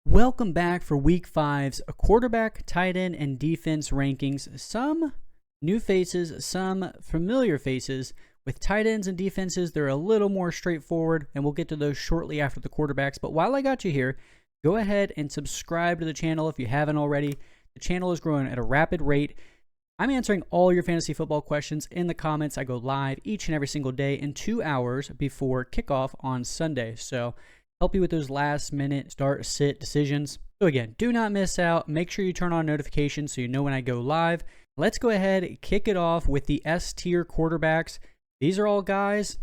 Welcome back for Week 5's quarterback, tight end, and defense rankings. Some new faces, some familiar faces. With tight ends and defenses, they're a little more straightforward, and we'll get to those shortly after the quarterbacks. But while I got you here, go ahead and subscribe to the channel if you haven't already. The channel is growing at a rapid rate. I'm answering all your fantasy football questions in the comments. I go live each and every single day in 2 hours before kickoff on Sunday. So help you with those last minute start sit decisions. So again, do not miss out. Make sure you turn on notifications so you know when I go live. Let's go ahead and kick it off with the S tier quarterbacks. These are all guys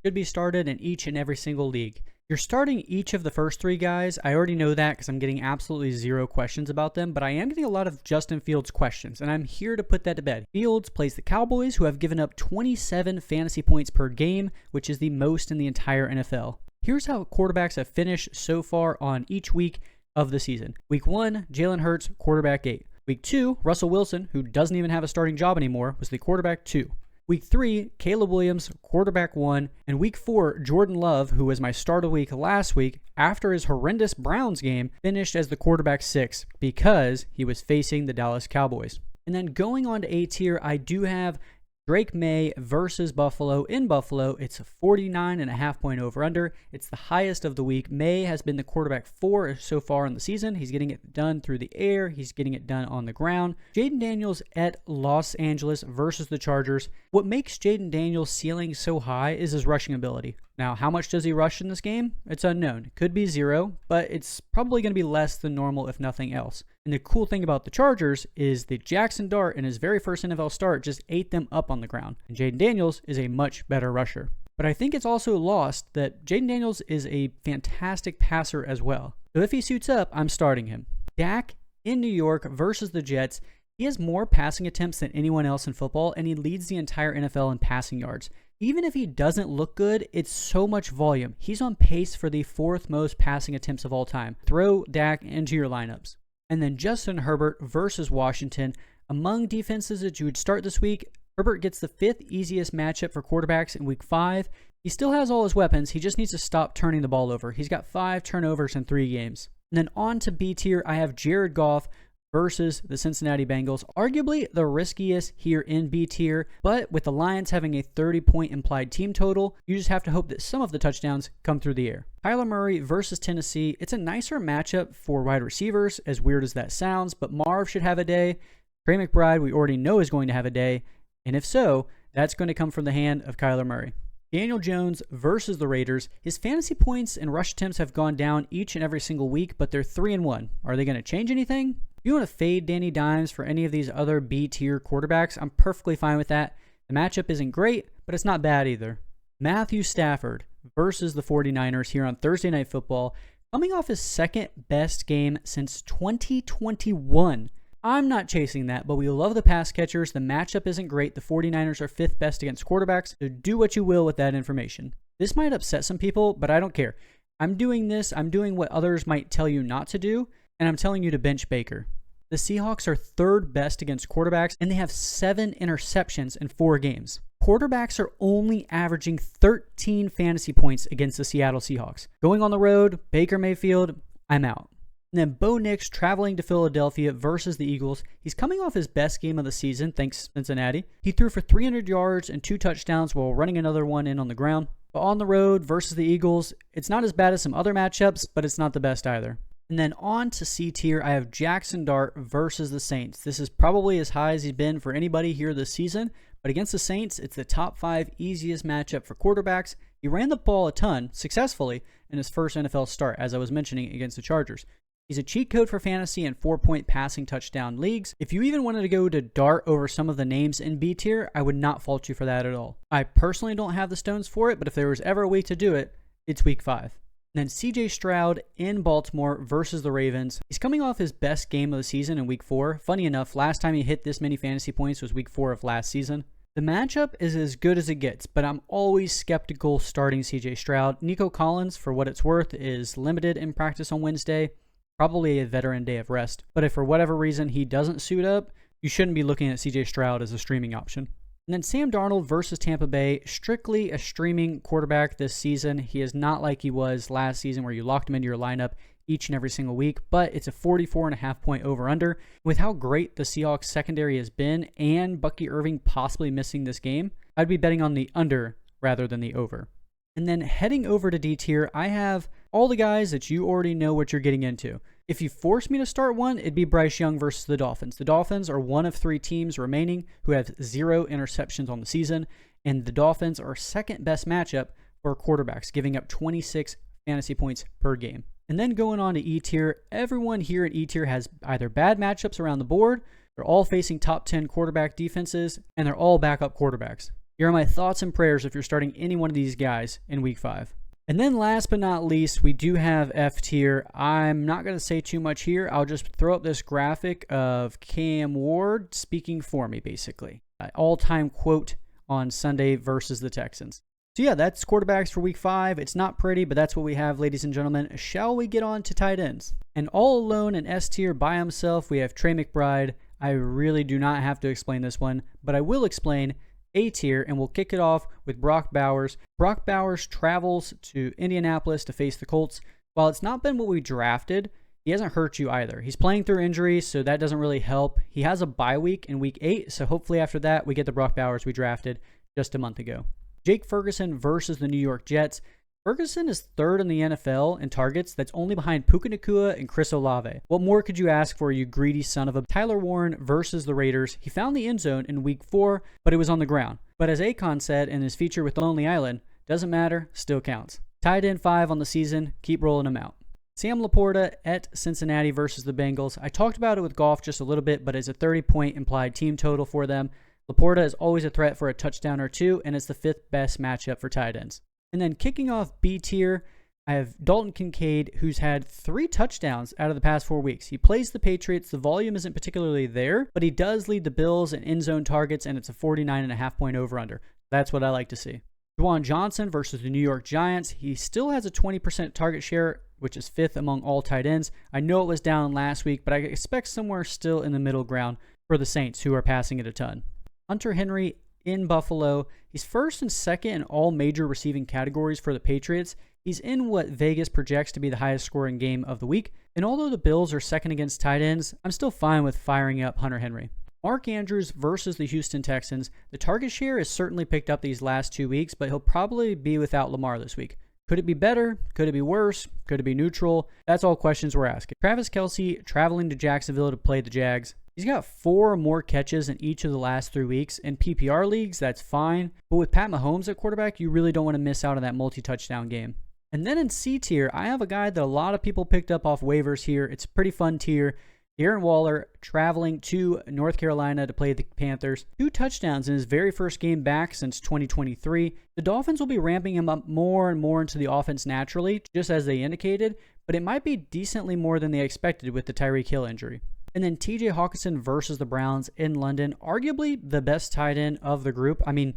should be started in each and every single league. You're starting each of the first three guys. I already know that because I'm getting absolutely zero questions about them, but I am getting a lot of Justin Fields questions, and I'm here to put that to bed. Fields plays the Cowboys, who have given up 27 fantasy points per game, which is the most in the entire NFL. Here's how quarterbacks have finished so far on each week of the season. Week 1, Jalen Hurts, quarterback 8. Week 2, Russell Wilson, who doesn't even have a starting job anymore, was the quarterback 2. Week 3, Caleb Williams, quarterback 1. And week 4, Jordan Love, who was my start of the week last week, after his horrendous Browns game, finished as the quarterback 6 because he was facing the Dallas Cowboys. And then going on to A tier, I do have Drake May versus Buffalo. In Buffalo, it's a 49.5 point over-under. It's the highest of the week. May has been the quarterback 4 so far in the season. He's getting it done through the air. He's getting it done on the ground. Jaden Daniels at Los Angeles versus the Chargers. What makes Jaden Daniels' ceiling so high is his rushing ability. Now, how much does he rush in this game? It's unknown. It could be 0, but it's probably going to be less than normal if nothing else. And the cool thing about the Chargers is that Jackson Dart in his very first NFL start just ate them up on the ground. And Jaden Daniels is a much better rusher. But I think it's also lost that Jaden Daniels is a fantastic passer as well. So if he suits up, I'm starting him. Dak in New York versus the Jets. He has more passing attempts than anyone else in football, and he leads the entire NFL in passing yards. Even if he doesn't look good, it's so much volume. He's on pace for the 4th most passing attempts of all time. Throw Dak into your lineups. And then Justin Herbert versus Washington. Among defenses that you would start this week, Herbert gets the 5th easiest matchup for quarterbacks in week 5. He still has all his weapons. He just needs to stop turning the ball over. He's got 5 turnovers in 3 games. And then on to B tier, I have Jared Goff versus the Cincinnati Bengals. Arguably the riskiest here in B tier, but with the Lions having a 30-point implied team total, you just have to hope that some of the touchdowns come through the air. Kyler Murray versus Tennessee. It's a nicer matchup for wide receivers, as weird as that sounds, but Marv should have a day. Trey McBride, we already know, is going to have a day, and if so, that's going to come from the hand of Kyler Murray. Daniel Jones versus the Raiders. His fantasy points and rush attempts have gone down each and every single week, but they're 3-1. Are they going to change anything? If you want to fade Danny Dimes for any of these other B-tier quarterbacks, I'm perfectly fine with that. The matchup isn't great, but it's not bad either. Matthew Stafford versus the 49ers here on Thursday Night Football, coming off his second best game since 2021. I'm not chasing that, but we love the pass catchers. The matchup isn't great. The 49ers are 5th best against quarterbacks, so do what you will with that information. This might upset some people, but I don't care. I'm doing what others might tell you not to do, and I'm telling you to bench Baker. The Seahawks are 3rd best against quarterbacks, and they have 7 interceptions in 4 games. Quarterbacks are only averaging 13 fantasy points against the Seattle Seahawks. Going on the road, Baker Mayfield, I'm out. And then Bo Nix traveling to Philadelphia versus the Eagles. He's coming off his best game of the season, thanks Cincinnati. He threw for 300 yards and 2 touchdowns while running another one in on the ground. But on the road versus the Eagles, it's not as bad as some other matchups, but it's not the best either. And then on to C tier, I have Jackson Dart versus the Saints. This is probably as high as he's been for anybody here this season, but against the Saints, it's the top 5 easiest matchup for quarterbacks. He ran the ball a ton, successfully, in his first NFL start, as I was mentioning, against the Chargers. He's a cheat code for fantasy and 4-point passing touchdown leagues. If you even wanted to go to Dart over some of the names in B tier, I would not fault you for that at all. I personally don't have the stones for it, but if there was ever a week to do it, it's week 5. And then CJ Stroud in Baltimore versus the Ravens. He's coming off his best game of the season in week 4. Funny enough, last time he hit this many fantasy points was week 4 of last season. The matchup is as good as it gets, but I'm always skeptical starting CJ Stroud. Nico Collins, for what it's worth, is limited in practice on Wednesday. Probably a veteran day of rest. But if for whatever reason he doesn't suit up, you shouldn't be looking at CJ Stroud as a streaming option. And then Sam Darnold versus Tampa Bay, strictly a streaming quarterback this season. He is not like he was last season where you locked him into your lineup each and every single week, but it's a 44.5 point over-under. With how great the Seahawks secondary has been and Bucky Irving possibly missing this game, I'd be betting on the under rather than the over. And then heading over to D tier, I have all the guys that you already know what you're getting into. If you force me to start one, it'd be Bryce Young versus the Dolphins. The Dolphins are one of 3 teams remaining who have 0 interceptions on the season, and the Dolphins are second best matchup for quarterbacks, giving up 26 fantasy points per game. And then going on to E tier, everyone here in E tier has either bad matchups around the board, they're all facing top 10 quarterback defenses, and they're all backup quarterbacks. Here are my thoughts and prayers if you're starting any one of these guys in week 5. And then last but not least, we do have F tier. I'm not going to say too much here. I'll just throw up this graphic of Cam Ward speaking for me, basically. All-time quote on Sunday versus the Texans. So yeah, that's quarterbacks for week 5. It's not pretty, but that's what we have, ladies and gentlemen. Shall we get on to tight ends? And all alone in S tier by himself, we have Trey McBride. I really do not have to explain this one, but I will explain A tier, and we'll kick it off with Brock Bowers. Brock Bowers travels to Indianapolis to face the Colts. While it's not been what we drafted, he hasn't hurt you either. He's playing through injuries, so that doesn't really help. He has a bye week in week 8, so hopefully after that, we get the Brock Bowers we drafted just a month ago. Jake Ferguson versus the New York Jets. Ferguson is 3rd in the NFL in targets. That's only behind Puka Nacua and Chris Olave. What more could you ask for, you greedy son of a... Tyler Warren versus the Raiders. He found the end zone in week 4, but it was on the ground. But as Akon said in his feature with Lonely Island, doesn't matter, still counts. Tight end 5 on the season, keep rolling him out. Sam Laporta at Cincinnati versus the Bengals. I talked about it with Goff just a little bit, but it's a 30-point implied team total for them. Laporta is always a threat for a touchdown or 2, and it's the 5th best matchup for tight ends. And then kicking off B tier, I have Dalton Kincaid, who's had 3 touchdowns out of the past 4 weeks. He plays the Patriots. The volume isn't particularly there, but he does lead the Bills in end zone targets, and it's a 49.5 point over-under. That's what I like to see. Juwan Johnson versus the New York Giants. He still has a 20% target share, which is 5th among all tight ends. I know it was down last week, but I expect somewhere still in the middle ground for the Saints, who are passing it a ton. Hunter Henry in Buffalo. He's 1st and 2nd in all major receiving categories for the Patriots. He's in what Vegas projects to be the highest scoring game of the week. And although the Bills are 2nd against tight ends, I'm still fine with firing up Hunter Henry. Mark Andrews versus the Houston Texans. The target share has certainly picked up these last 2 weeks, but he'll probably be without Lamar this week. Could it be better? Could it be worse? Could it be neutral? That's all questions we're asking. Travis Kelce traveling to Jacksonville to play the Jags. He's got 4 more catches in each of the last 3 weeks. In PPR leagues, that's fine. But with Pat Mahomes at quarterback, you really don't want to miss out on that multi-touchdown game. And then in C tier, I have a guy that a lot of people picked up off waivers here. It's a pretty fun tier. Darren Waller traveling to North Carolina to play the Panthers. 2 touchdowns in his very first game back since 2023. The Dolphins will be ramping him up more and more into the offense naturally, just as they indicated, but it might be decently more than they expected with the Tyreek Hill injury. And then TJ Hawkinson versus the Browns in London. Arguably the best tight end of the group. I mean,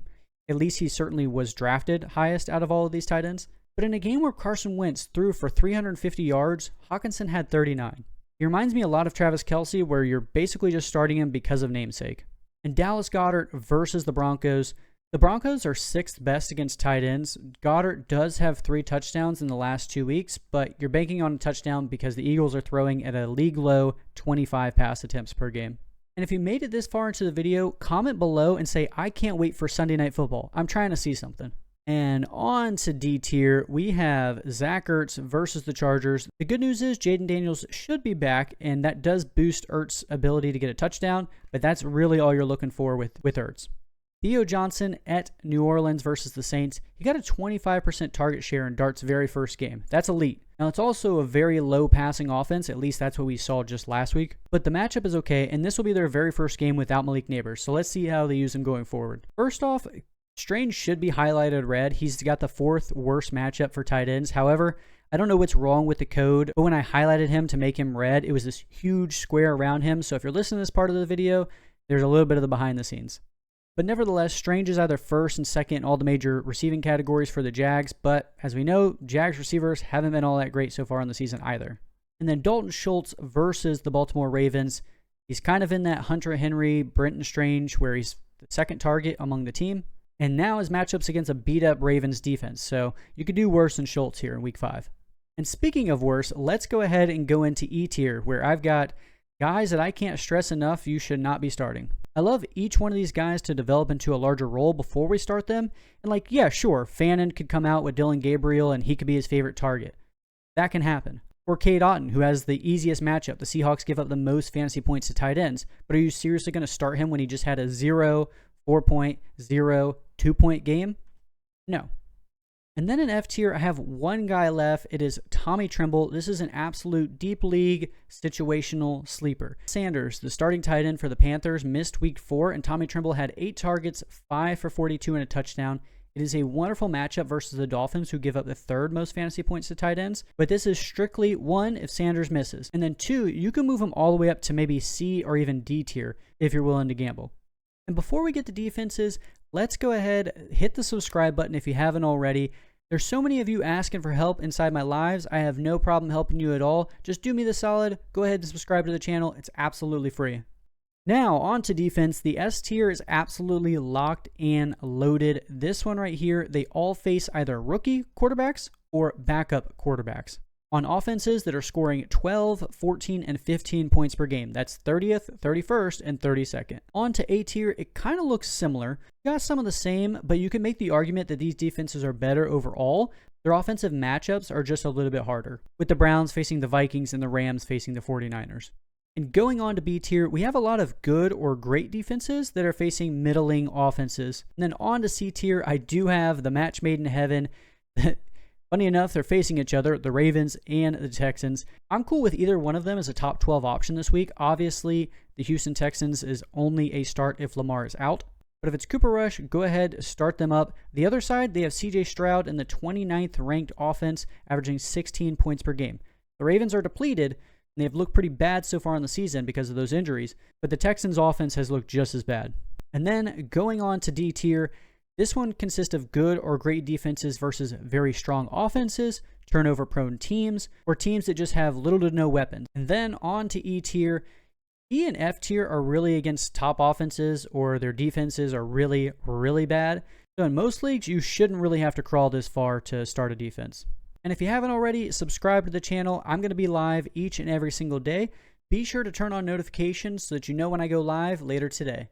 at least he certainly was drafted highest out of all of these tight ends. But in a game where Carson Wentz threw for 350 yards, Hawkinson had 39. He reminds me a lot of Travis Kelce, where you're basically just starting him because of namesake. And Dallas Goedert versus the Broncos. The Broncos are 6th best against tight ends. Goddard does have 3 touchdowns in the last 2 weeks, but you're banking on a touchdown because the Eagles are throwing at a league-low 25 pass attempts per game. And if you made it this far into the video, comment below and say, I can't wait for Sunday Night Football. I'm trying to see something. And on to D tier, we have Zach Ertz versus the Chargers. The good news is Jaden Daniels should be back, and that does boost Ertz' ability to get a touchdown, but that's really all you're looking for with Ertz. Theo Johnson at New Orleans versus the Saints. He got a 25% target share in Dart's very first game. That's elite. Now, it's also a very low passing offense. At least that's what we saw just last week. But the matchup is okay, and this will be their very first game without Malik Neighbors. So let's see how they use him going forward. First off, Strange should be highlighted red. He's got the 4th worst matchup for tight ends. However, I don't know what's wrong with the code, but when I highlighted him to make him red, it was this huge square around him. So if you're listening to this part of the video, there's a little bit of the behind the scenes. But nevertheless, Strange is either 1st and 2nd in all the major receiving categories for the Jags, but as we know, Jags receivers haven't been all that great so far in the season either. And then Dalton Schultz versus the Baltimore Ravens. He's kind of in that Hunter Henry, Brenton Strange, where he's the 2nd target among the team. And now his matchups against a beat-up Ravens defense, so you could do worse than Schultz here in Week 5. And speaking of worse, let's go ahead and go into E tier, where I've got guys that I can't stress enough you should not be starting. I love each one of these guys to develop into a larger role before we start them. And like, yeah, sure, Fannin could come out with Dylan Gabriel and he could be his favorite target. That can happen. Or Cade Otton, who has the easiest matchup. The Seahawks give up the most fantasy points to tight ends. But are you seriously going to start him when he just had a 0, 4-point, 0, 2-point game? No. And then in F tier, I have one guy left. It is Tommy Tremble. This is an absolute deep league situational sleeper. Sanders, the starting tight end for the Panthers, missed week 4, and Tommy Tremble had 8 targets, 5 for 42 and a touchdown. It is a wonderful matchup versus the Dolphins, who give up the 3rd most fantasy points to tight ends. But this is strictly 1 if Sanders misses. And then 2, you can move him all the way up to maybe C or even D tier if you're willing to gamble. And before we get to defenses, let's go ahead, hit the subscribe button if you haven't already. There's so many of you asking for help inside my lives. I have no problem helping you at all. Just do me the solid. Go ahead and subscribe to the channel. It's absolutely free. Now, on to defense. The S tier is absolutely locked and loaded. This one right here, they all face either rookie quarterbacks or backup quarterbacks on offenses that are scoring 12, 14, and 15 points per game. That's 30th, 31st, and 32nd. On to A tier, it kind of looks similar. You got some of the same, but you can make the argument that these defenses are better overall. Their offensive matchups are just a little bit harder, with the Browns facing the Vikings and the Rams facing the 49ers. And going on to B tier, we have a lot of good or great defenses that are facing middling offenses. And then on to C tier, I do have the match made in heaven. Funny enough, they're facing each other, the Ravens and the Texans. I'm cool with either one of them as a top 12 option this week. Obviously, the Houston Texans is only a start if Lamar is out. But if it's Cooper Rush, go ahead, start them up. The other side, they have CJ Stroud in the 29th ranked offense, averaging 16 points per game. The Ravens are depleted, and they've looked pretty bad so far in the season because of those injuries, but the Texans' offense has looked just as bad. And then going on to D tier, this one consists of good or great defenses versus very strong offenses, turnover-prone teams, or teams that just have little to no weapons. And then on to E tier. E and F tier are really against top offenses, or their defenses are really, really bad. So in most leagues, you shouldn't really have to crawl this far to start a defense. And if you haven't already, subscribe to the channel. I'm going to be live each and every single day. Be sure to turn on notifications so that you know when I go live later today.